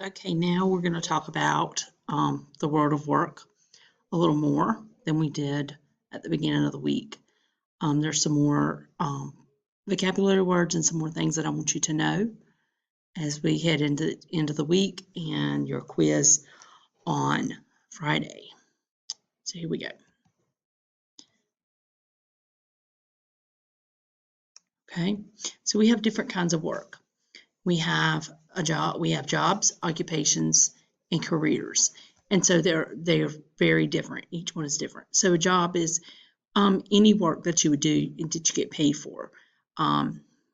Okay, now we're going to talk about the world of work a little more than we did at the beginning of the week. There's some more vocabulary words and some more things that I want you to know as we head into the end of the week and your quiz on Friday. So here we go. Okay, so we have different kinds of work. We have jobs, occupations, and careers. And so they're very different. Each one is different. So a job is any work that you would do and that you get paid for.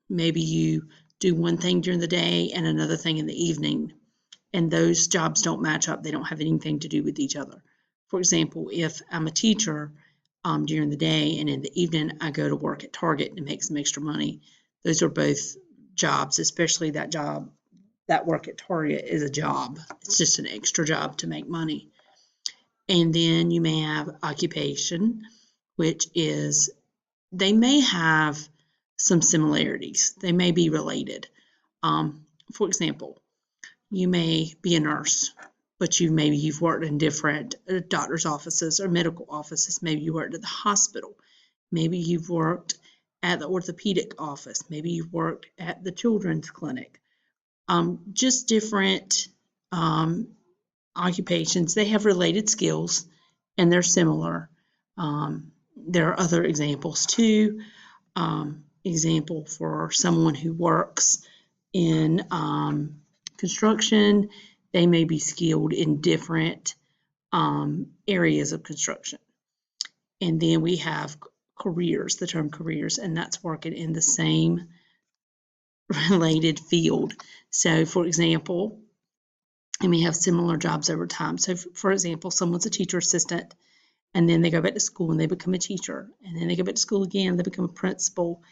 Maybe you do one thing during the day and another thing in the evening, and those jobs don't match up. They don't have anything to do with each other. For example, if I'm a teacher during the day and in the evening I go to work at Target and make some extra money, those are both jobs, especially that work at Target is a job. It's just an extra job to make money. And then you may have occupation, which is they may have some similarities. They may be related. For example, you may be a nurse, but you've worked in different doctor's offices or medical offices. Maybe you worked at the hospital. Maybe you've worked at the orthopedic office. Maybe you've worked at the children's clinic. Just different occupations. They have related skills and they're similar. There are other examples too. Example for someone who works in construction, they may be skilled in different areas of construction. And then we have careers, the term careers, and that's working in the same related field. So for example, they may have similar jobs over time. So for example, someone's a teacher assistant and then they go back to school and they become a teacher, and then they go back to school again, they become a principal,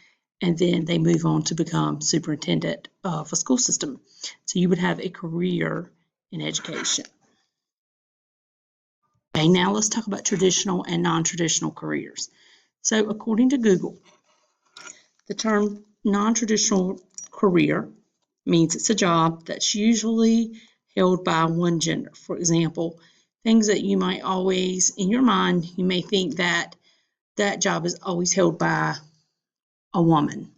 and then they move on to become superintendent of a school system. So you would have a career in education. Okay, now let's talk about traditional and non-traditional careers. So according to Google, the term non-traditional career means it's a job that's usually held by one gender. For example, things that you might always, in your mind, you may think that that job is always held by a woman.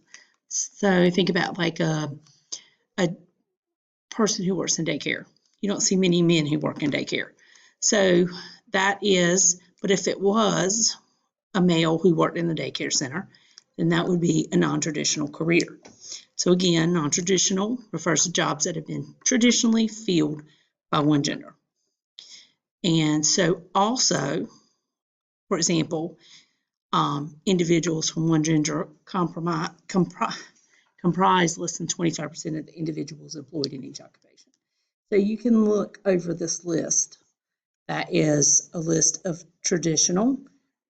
So think about like a person who works in daycare. You don't see many men who work in daycare. So that is, but if it was a male who worked in the daycare center, then that would be a non-traditional career. So again, non-traditional refers to jobs that have been traditionally filled by one gender. And so also, for example, individuals from one gender comprise less than 25% of the individuals employed in each occupation. So you can look over this list. That is a list of traditional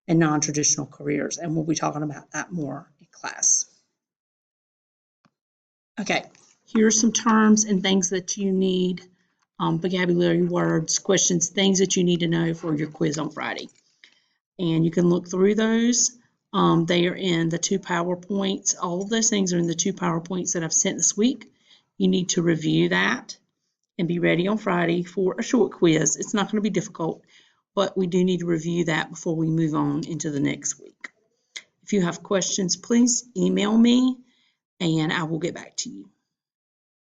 and non-traditional careers, and we'll be talking about that more in class. Okay, here are some terms and things that you need, vocabulary words, questions, things that you need to know for your quiz on Friday. And you can look through those. They are in the 2 PowerPoints. All of those things are in the 2 PowerPoints that I've sent this week. You need to review that and be ready on Friday for a short quiz. It's not going to be difficult, but we do need to review that before we move on into the next week. If you have questions, please email me and I will get back to you.